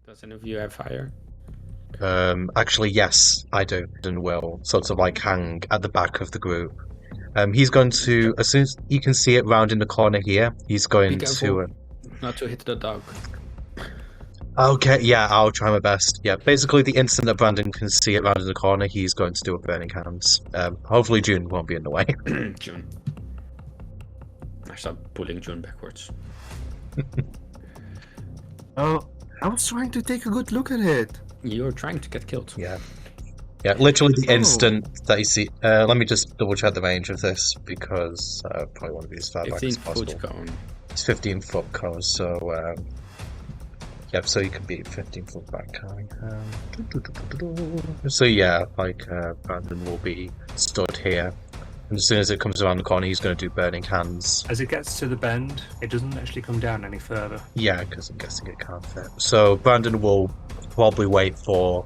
Does any of you have fire? Actually, yes, I do. And will sort of like hang at the back of the group. He's going to, as soon as you can see it round in the corner here, he's Be going careful to. not to hit the dog. Okay, yeah, I'll try my best. Yeah, basically, the instant that Brandon can see it round in the corner, he's going to do a burning hands. Hopefully, June won't be in the way. June. I start pulling June backwards. Oh, I was trying to take a good look at it. You're trying to get killed. Yeah. Yeah, literally the Oh. instant that you see. Let me just double check the range of this because I probably want to be as far back 15 as possible. foot cone. It's 15-foot cone, so yeah, so you can be 15-foot back. So yeah, like Brandon will be stood here, and as soon as it comes around the corner, he's going to do burning hands. As it gets to the bend, it doesn't actually come down any further. Yeah, because I'm guessing it can't fit. So Brandon will probably wait for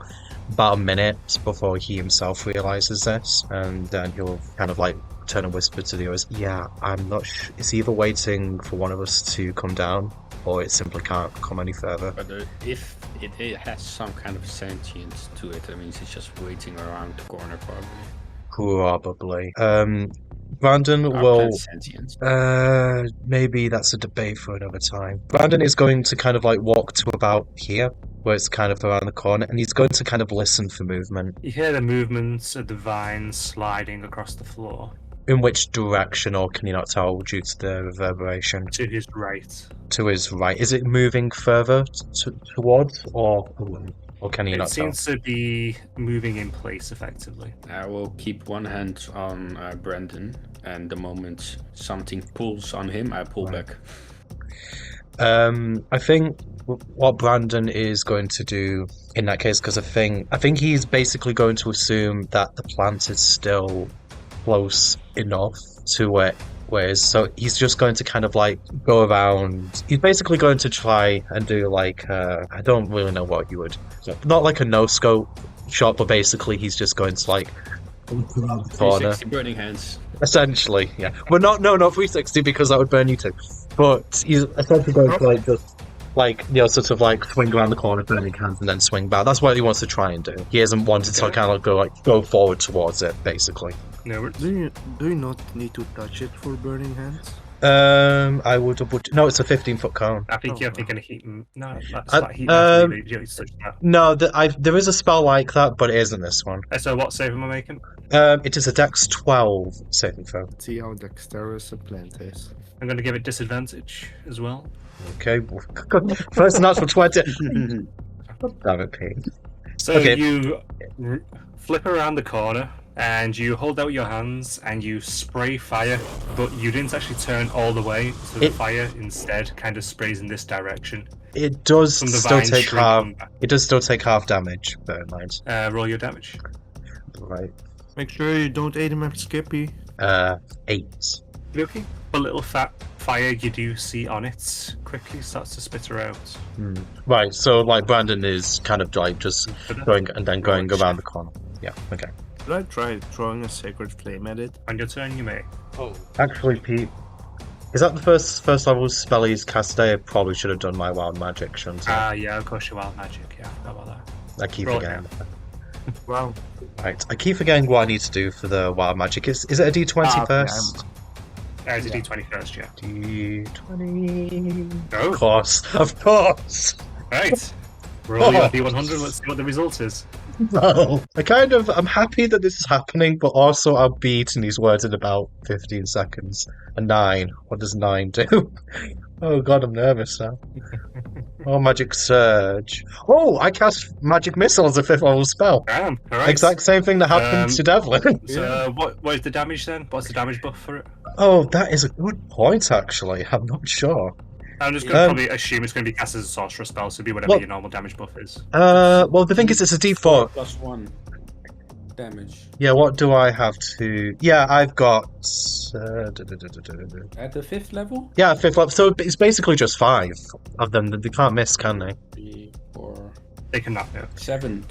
about a minute before he himself realizes this, and then he'll kind of like turn and whisper to the others. Yeah, I'm not sure. It's either waiting for one of us to come down, or it simply can't come any further. But if it has some kind of sentience to it, that means it's just waiting around the corner, probably. Probably. Brandon Are will. plants sentient? Maybe that's a debate for another time. Brandon is going to kind of like walk to about here, where it's kind of around the corner, and he's going to kind of listen for movement. You hear the movements of the vines sliding across the floor. In which direction, or can you not tell due to the reverberation? To his right. To his right. Is it moving further towards, or can you It not tell? seems to be moving in place effectively. I will keep one hand on Brandon, and the moment something pulls on him, I pull back. I think what Brandon is going to do in that case, because I think he's basically going to assume that the plant is still close enough to where it is. So he's just going to kind of like go around. He's basically going to try and do like I don't really know what you would, not like a no scope shot, but basically he's just going to like around the corner. 360 burning hands. Essentially, yeah. Well, not 360 because that would burn you too. But he's essentially going to like just like sort of like swing around the corner, burning hands, and then swing back. That's what he wants to try and do. He hasn't wanted to kind of go forward towards it, basically. No, Do you not need to touch it for burning hands? I will double. No, it's a 15-foot cone. I think Oh, you're thinking of heat. No, that's Uh, not heat. um, You don't touch that. No, there is a spell like that, but it isn't this one. So what save am I making? It is a Dex 12 saving throw. Let's see how dexterous a plant is. I'm going to give it disadvantage as well. Okay, first natural 20. Damn it, Pete. So Okay. you flip around the corner and you hold out your hands and you spray fire, but you didn't actually turn all the way, so the It- fire instead kind of sprays in this direction. It does From the still vine take half. shrinking back. It does still take half damage. Bear in mind. Roll your damage. Right. Make sure you don't aid him at Skippy. 8. Okay. A little fat fire you do see on it quickly starts to spit her out. Right. So like Brandon is kind of like just going and then going around the corner. Yeah. Okay. Should I try throwing a sacred flame at it? On your turn, you may. Oh. Actually, Pete, is that the first level spell he's cast today? I probably should have done my wild magic, shouldn't I? Yeah, of course, your wild magic. Yeah, I forgot about that. I keep roll forgetting. Wow. Right. I keep forgetting what I need to do for the wild magic. Is it a D20 okay, first? It's a D20 first, yeah. D20. Go. Of course. Right. Roll your D100. Let's see what the result is. No. I'm happy that this is happening, but also I'll be eating these words in about 15 seconds. A 9. What does 9 do? Oh god, I'm nervous now. Oh, magic surge. Oh, I cast magic missile as a 5th level spell. Damn. All right. Exact same thing that happened to Devlin. So, what is the damage then? What's the damage buff for it? Oh, that is a good point, actually. I'm not sure. I'm just going to probably assume it's going to be cast as a sorcerer spell, so it'll be whatever Well- your normal damage buff is. Well, the thing is, it's a D4. +1 damage. Yeah, what do I have to... Yeah, I've got... At the 5th level? Yeah, 5th level. So it's basically just 5 of them. They can't miss, can they? 3, 4, They can knock it. 7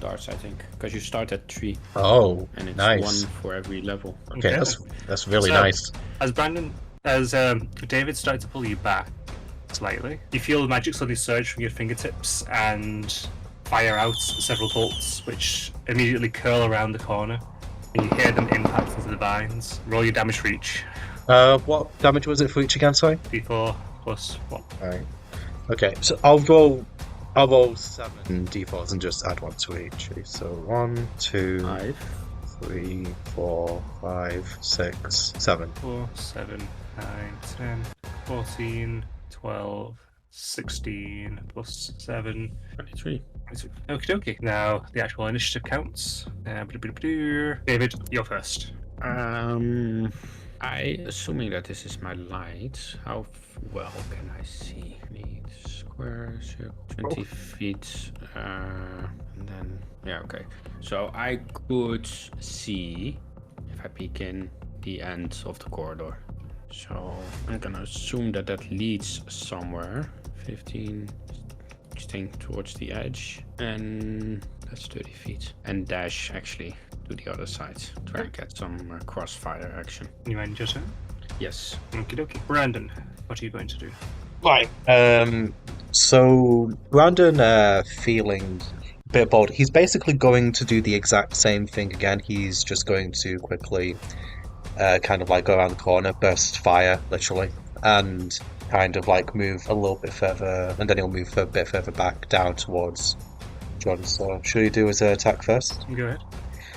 darts, I think. Because you start at 3, Oh, and it's nice. 1 for every level. Okay, Okay. that's really So- nice. As David started to pull you back, slightly. You feel the magic suddenly surge from your fingertips and fire out several bolts, which immediately curl around the corner, and you hear them impact into the vines. Roll your damage for each. What damage was it for each again? Sorry. D4 plus 1. Alright. Okay, so I'll roll 7 d4s and just add 1 to each. So 1, 2, 5. 3, 4, 5, 6, 7. 4, 7, 9, 10, 14, 12, 16, plus 7. 23. Okie dokie. Now the actual initiative counts. David, you're first. Assuming that this is my light, how well can I see? Need square, circle, 20 feet, and then, yeah, okay. So I could see, if I peek in, the end of the corridor. So I'm gonna assume that that leads somewhere. 15, staying towards the edge, and that's 30 feet. And dash, actually, to the other side. Try and get some crossfire action. You end your turn? Yes. Okie dokie. Brandon, what are you going to do? Right. So Brandon, feeling a bit bold, he's basically going to do the exact same thing again. He's just going to quickly, kind of like go around the corner, burst fire, literally, and kind of like move a little bit further, and then he'll move a bit further back down towards John. So should he do his attack first? Go ahead.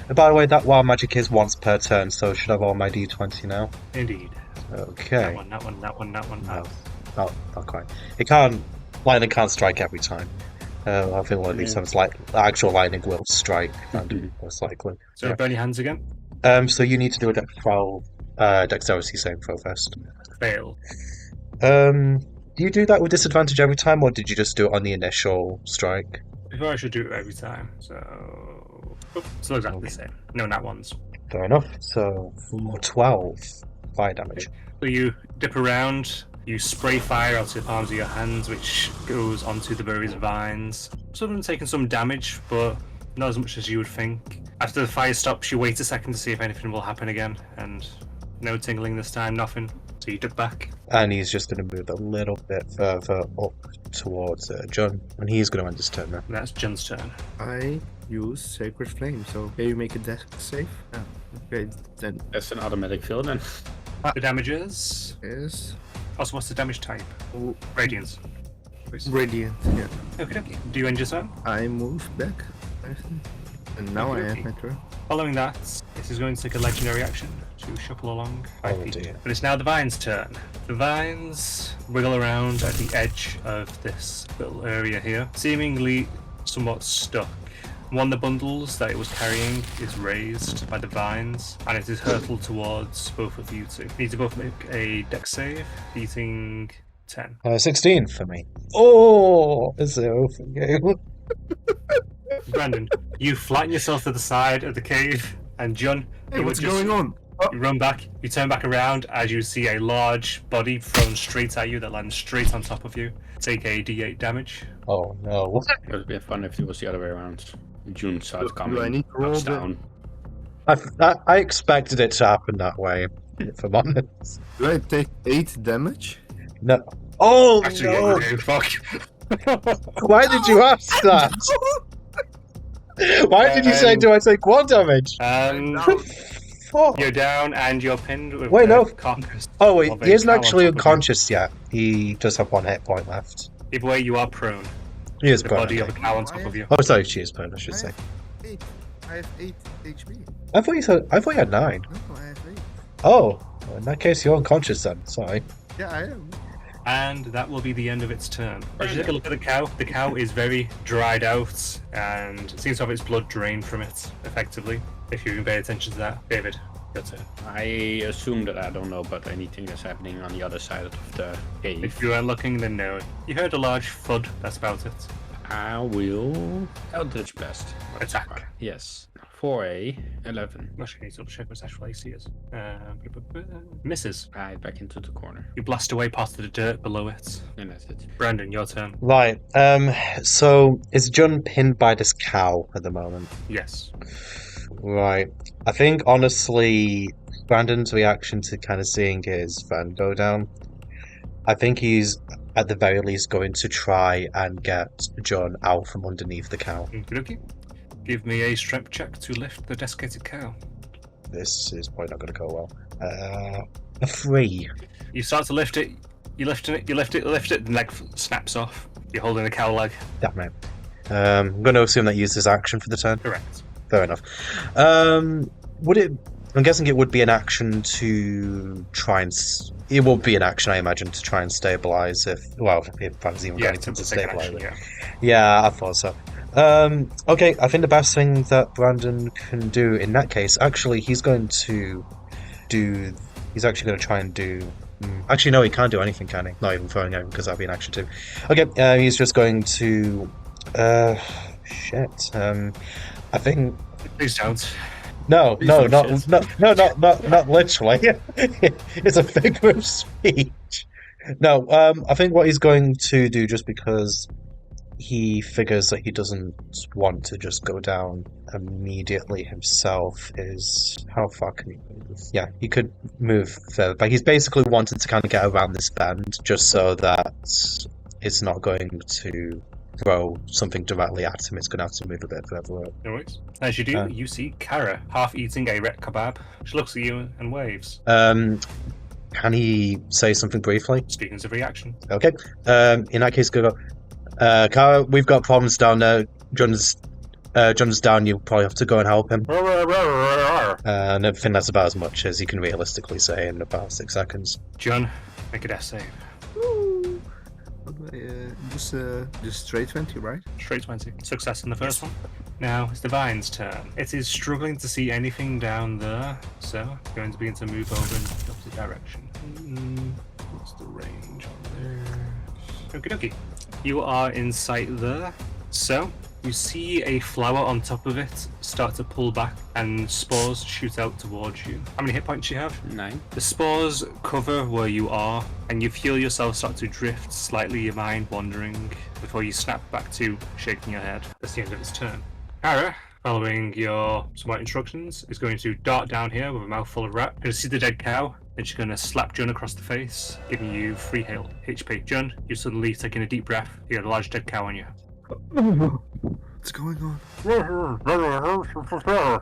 And by the way, that wild magic is once per turn, so should I roll my d20 now? Indeed. Okay. That one. No, not quite. Lightning can't strike every time. I feel like these times actual lightning will strike, most likely. So burn your hands again. So you need to do a dexterity saving throw first. Fail. Do you do that with disadvantage every time, or did you just do it on the initial strike? Before I should do it every time. So it's not exactly the same. No nat ones. Fair enough. So 12 fire damage. So you dip around, you spray fire out of the palms of your hands, which goes onto the various vines. Some of them taking some damage, but not as much as you would think. After the fire stops, you wait a second to see if anything will happen again, and no tingling this time, nothing. So you duck back. And he's just going to move a little bit further up towards John, and he's going to end his turn now. That's John's turn. I use Sacred Flame, so can you make a dex save? Yeah. Okay, then That's an automatic fill then. The damage is... is Also, what's the damage type? Radiance. Radiant, yeah. Okay. Do you end your turn? I move back, I think. And now I have my turn. Following that, this is going to take a legendary action to shuffle along 5 feet. Dear. But it's now the vine's turn. The vines wiggle around at the edge of this little area here, seemingly somewhat stuck. One of the bundles that it was carrying is raised by the vines, and it is hurtled towards both of you two. You need to both make a dex save, beating 10. 16 for me. Oh, 0 for you. Brandon, you flatten yourself to the side of the cave, and John, Hey, what's going on? You run back, you turn back around as you see a large body thrown straight at you that lands straight on top of you. Take a d8 damage. Oh no. It would be fun if it was the other way around. June starts coming. Do I need to roll knocks the- down. I expected it to happen that way, if I'm honest. Do I take 8 damage? No. Oh Actually, no! yeah, fuck. Why did you ask that? Why did you say, do I take 1 damage? Fuck. You're down and you're pinned with Wait, no. carcass. Oh wait, of a he isn't cow on actually top of you. unconscious yet. He does have 1 hit point left. Either way, you are prone. He is The prone. body of a Okay. cow on top of you. Oh, sorry, she is prone, I should say. I have 8 HP. I thought you had 9. No, I have 8. Oh, well, in that case, you're unconscious then. Sorry. Yeah, I am. And that will be the end of its turn. As you take a look at the cow is very dried out and seems to have its blood drained from it, effectively. If you can pay attention to that. David, your turn. I assume that I don't know about anything that's happening on the other side of the cave. If you are looking, then no. You heard a large thud, that's about it. I will Eldritch Blast. Attack. Yes. For a 11. Actually, I need to double check what actual AC is. Misses. Right back into the corner. You blast away part of the dirt below it. And that's it. Brandon, your turn. Right. So is John pinned by this cow at the moment? Yes. Right. I think honestly, Brandon's reaction to kind of seeing his friend go down, I think he's at the very least, going to try and get John out from underneath the cow. Okay. Give me a strength check to lift the desiccated cow. This is probably not going to go well. A 3. You start to lift it. You lift it. The leg snaps off. You're holding the cow leg. Damn it. I'm going to assume that uses action for the turn. Correct. Fair enough. Would it? I'm guessing it would be an action to try and. It will be an action, I imagine, to try and stabilize. If Brandon's even got anything to stabilize it. Yeah, I thought so. Okay, I think the best thing that Brandon can do in that case, actually, he's actually going to try and do. Actually, no, he can't do anything, can he? Not even throwing him, because that'd be an action too. Okay, he's just going to. Shit. I think. Please don't. No, not literally. It's a figure of speech. No, I think what he's going to do, just because he figures that he doesn't want to just go down immediately himself, is how far can he move? Yeah, he could move further, but he's basically wanted to kind of get around this bend just so that it's not going to throw something directly at him. It's going to have to move a bit further up. No worries. As you do, you see Kara half eating a ret kebab. She looks at you and waves. Can he say something briefly? Speaking of reaction. Okay. In that case, go. Kara, we've got problems down there. John's down. You probably have to go and help him. And I think that's about as much as he can realistically say in about 6 seconds. John, make a death save. Just straight 20, right? Straight 20. Success in the first one. Now it's Divine's turn. It is struggling to see anything down there, so going to begin to move over in the opposite direction. What's the range on there? Okie dokie. You are in sight there, so you see a flower on top of it start to pull back and spores shoot out towards you. How many hit points do you have? 9. The spores cover where you are, and you feel yourself start to drift slightly, your mind wandering, before you snap back to shaking your head. That's the end of its turn. Kara, following your smart instructions, is going to dart down here with a mouthful of rat. You're going to see the dead cow, and she's going to slap Jun across the face, giving you 3 HP. Jun, you're suddenly taking a deep breath. You got a large dead cow on you. What's going on?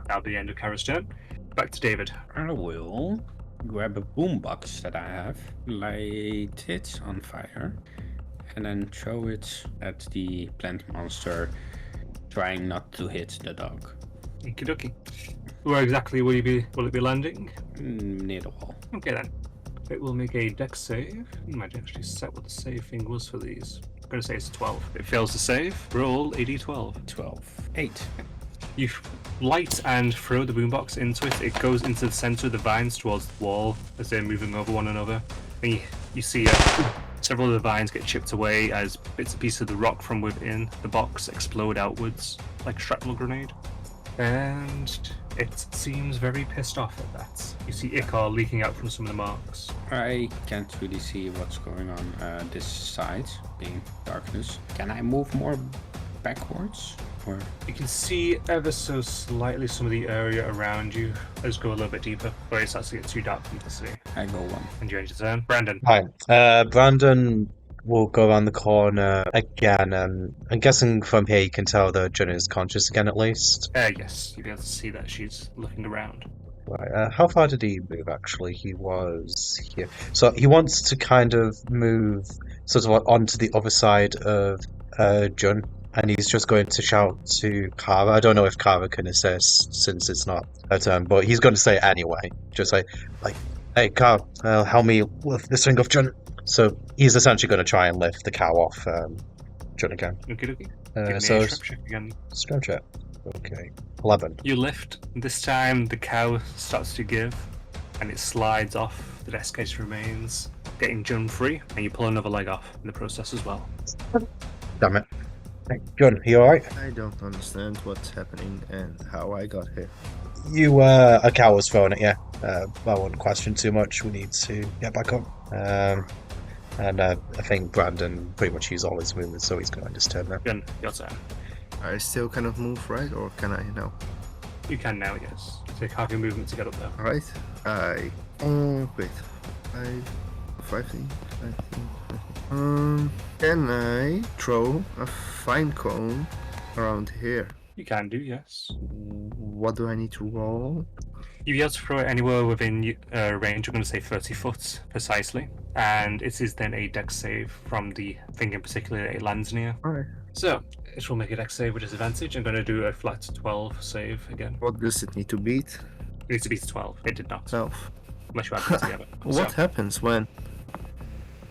Now the end of Kara's turn. Back to David. I will grab a boombox that I have, light it on fire, and then throw it at the plant monster, trying not to hit the dog. Okie dokie. Where exactly will it be landing? Near the wall. Okay then. It will make a dex save. You might actually set what the save thing was for these. I'm going to say it's 12. It fails to save. Roll a d12. 12. 8. You light and throw the boombox into it. It goes into the center of the vines towards the wall as they're moving over one another. And you see several of the vines get chipped away as bits and pieces of the rock from within the box explode outwards like a shrapnel grenade. And it seems very pissed off at that. You see ichor leaking out from some of the marks. I can't really see what's going on this side, being darkness. Can I move more backwards? Or You can see ever so slightly some of the area around you. Let's go a little bit deeper, where it starts to get too dark for you to see. I go 1. And you end your turn. Brandon. Hi. Brandon will go around the corner again, and I'm guessing from here you can tell that Jun is conscious again at least. Yes, you'll be able to see that she's looking around. Right. How far did he move actually? He was here. So he wants to kind of move sort of like onto the other side of Jun, and he's just going to shout to Kara. I don't know if Kara can assist since it's not her turn, but he's going to say it anyway. Just say, like, hey, Kara, help me lift this thing off Jun. So he's essentially going to try and lift the cow off Jun again. Okay. Give me So a strength check again. strength check. Okay. 11. You lift. This time the cow starts to give, and it slides off the desiccated remains, getting Jun free, and you pull another leg off in the process as well. Damn it. Hey, Jun, you alright? I don't understand what's happening and how I got here. You, a cow was thrown at you. I wouldn't question too much. We need to get back up. And I think Brandon pretty much used all his movements, so he's going to just turn now. Jun, your turn. I still kind of move, right? Or can I now? You can now, yes. Take half your movement to get up there. Alright. Wait. 15. Can I throw a fine cone around here? You can do, yes. What do I need to roll? You'll be able to throw it anywhere within range, I'm going to say 30 foot precisely. And it is then a dex save from the thing in particular that it lands near. Alright. So, it will make a dex save with disadvantage. I'm going to do a flat 12 save again. What does it need to beat? It needs to beat 12. It did not. 12. Unless you add them together. What So, happens when?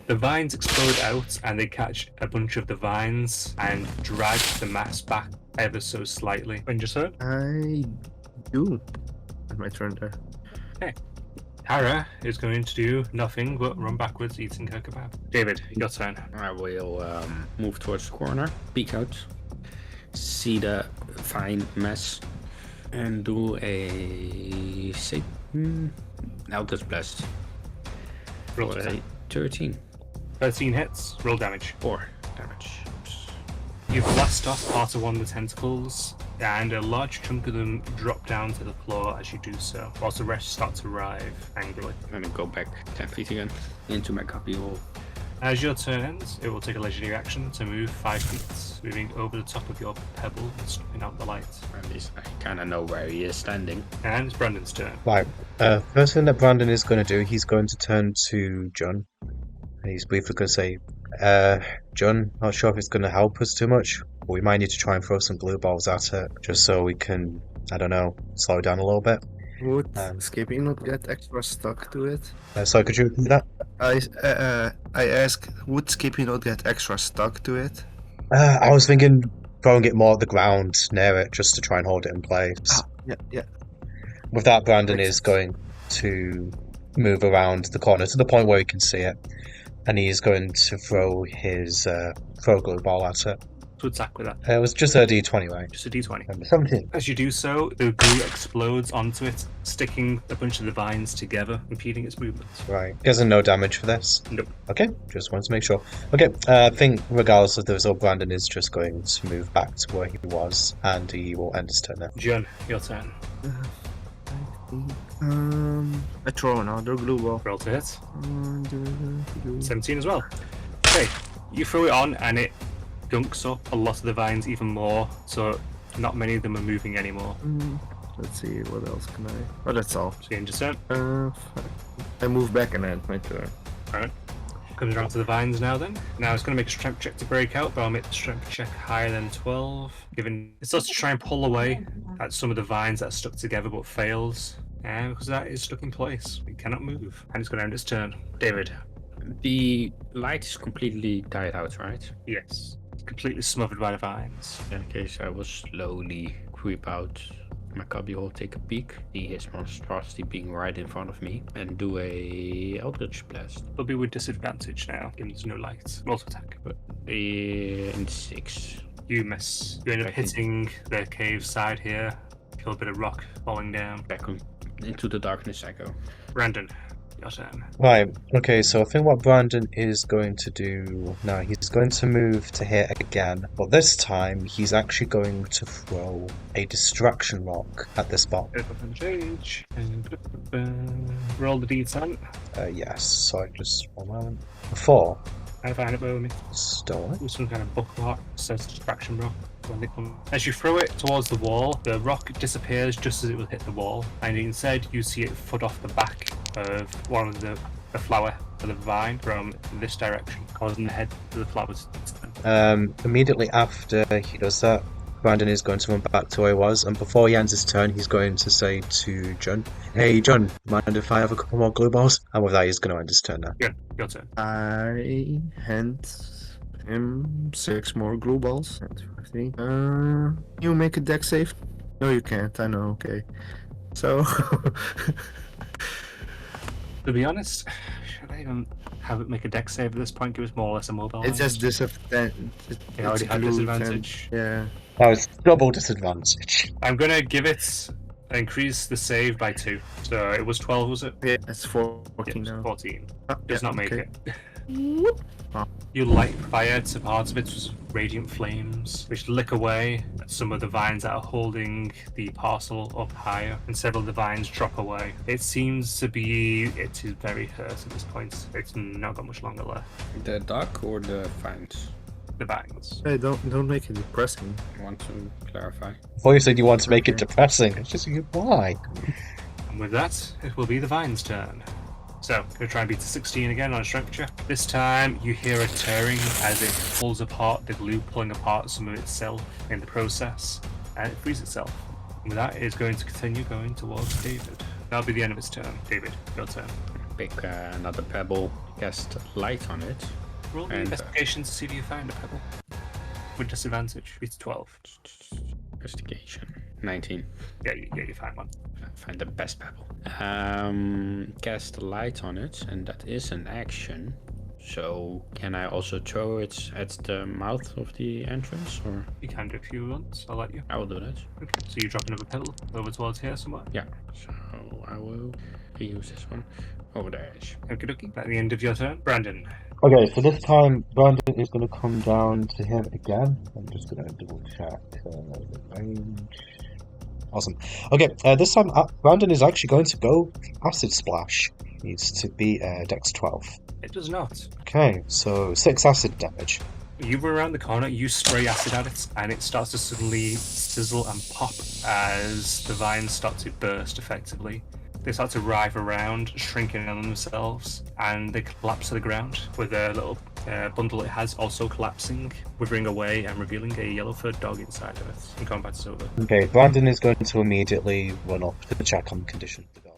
the vines explode out and they catch a bunch of the vines and drag the mass back ever so slightly. When you turn, I do. That's my turn there. Tara is going to do nothing but run backwards eating her kebab. David, your turn. I will move towards the corner, peek out, see the fine mess, and do a Eldritch Blast Roll for to a 13. 13 hits, roll damage. 4 damage. You blast off part of one of the tentacles, and a large chunk of them drop down to the floor as you do so, whilst the rest start to writhe angrily. Let me go back 10 feet again into my copy hole. As your turn ends, it will take a legendary action to move 5 feet, moving over the top of your pebble and stopping out the light. At least I kind of know where he is standing. And it's Brandon's turn. Right. First thing that Brandon is going to do, he's going to turn to John. And he's briefly going to say, John, not sure if it's going to help us too much, but we might need to try and throw some blue balls at it, just so we can, I don't know, slow it down a little bit. Would Skippy not get extra stuck to it? Sorry, could you repeat that? I ask, would Skippy not get extra stuck to it? I was thinking throwing it more at the ground near it, just to try and hold it in place. Yeah. With that, Brandon Makes is sense. going to move around the corner to the point where he can see it, and he's going to throw his throw glue ball at it. To attack with that. It was just a D20, right? Just a d20. Number 17. As you do so, the glue explodes onto it, sticking a bunch of the vines together, impeding its movements. Right. Doesn't no damage for this? Nope. Okay, just wanted to make sure. Okay, I think regardless of the result, Brandon is just going to move back to where he was, and he will end his turn now. John, your turn. I throw another glue ball. Roll to hit. 17 as well. Okay, you throw it on and it gunks up a lot of the vines even more, so not many of them are moving anymore. Let's see, what else can I... Oh, that's all. So you end your turn. I move back and end my turn. Alright. Comes around to the vines now then. Now it's going to make a strength check to break out, but I'll make the strength check higher than 12. Given it starts to try and pull away at some of the vines that are stuck together but fails. And because that is stuck in place, it cannot move. And it's going to end its turn. David. The light is completely died out, right? Yes. It's completely smothered by the vines. In that case, I will slowly creep out my cubbyhole, take a peek, see his monstrosity being right in front of me, and do a Eldritch Blast. It'll be with disadvantage now, given there's no light. Roll to attack. In 6. You miss. You end up hitting the cave side here. Feel a bit of rock falling down. Back into the darkness I go. Brandon, your turn. Right, okay, so I think what Brandon is going to do now, he's going to move to here again, but this time he's actually going to throw a distraction rock at this spot. Change. Roll the d10. Yes, so just 1 moment. 4. I find it below me. Stole it. With some kind of bookmark that says distraction rock. When they come. As you throw it towards the wall, the rock disappears just as it will hit the wall, and instead you see it foot off the back of one of the flower of the vine from this direction, causing the head of the flower to turn. Immediately after he does that, Brandon is going to run back to where he was, and before he ends his turn, he's going to say to John, "Hey John, mind if I have a couple more glue balls?" And with that, he's going to end his turn now. Good, your turn. I hand him 6 more glue balls. That's 15. You make a deck save? No, you can't. I know. Okay. So. To be honest, should I even have it make a deck save at this point? Give us more or less a mobile. It's just disadvantage. You already have disadvantage. Yeah. That was double disadvantage. I'm gonna give it increase the save by 2. So it was 12, was it? Yeah, it's 14 Yeah, now. 14. Oh, Does yeah, not make okay. it. You light fire to parts of it with radiant flames, which lick away at some of the vines that are holding the parcel up higher, and several of the vines drop away. It seems to be, it is very hurt at this point. It's not got much longer left. The duck or the vines? The vines. Hey, don't make it depressing. I want to clarify. Before you said you want to make it depressing, it's just why? And with that, it will be the vines' turn. So, gonna try and beat the 16 again on a strength check. This time, you hear a tearing as it pulls apart, the glue pulling apart some of itself in the process, and it frees itself. And with that, it is going to continue going towards David. That'll be the end of its turn. David, your turn. Pick another pebble, cast light on it. Roll the And, investigation to see if you find a pebble. With disadvantage, it's 12. Investigation. 19. Yeah, you find one. Find the best pebble. Cast light on it, and that is an action. So can I also throw it at the mouth of the entrance, or? You can do if you want. I'll let you. I will do that. Okay. So you drop another pebble over towards here somewhere. Yeah. So I will use this one over the edge. Okie dokie. At the end of your turn, Brandon. Okay, so this time Brandon is going to come down to him again. I'm just going to double check the range. Awesome. Okay, this time Brandon is actually going to go Acid Splash. Needs to be Dex 12. It does not. Okay, so 6 acid damage. You were around the corner, you spray acid at it, and it starts to suddenly sizzle and pop as the vines start to burst effectively. They start to writhe around, shrinking on themselves, and they collapse to the ground, with a little bundle it has also collapsing, withering away and revealing a yellow-furred dog inside of it. And combat's over. Okay, Brandon is going to immediately run up to check on the condition of the dog.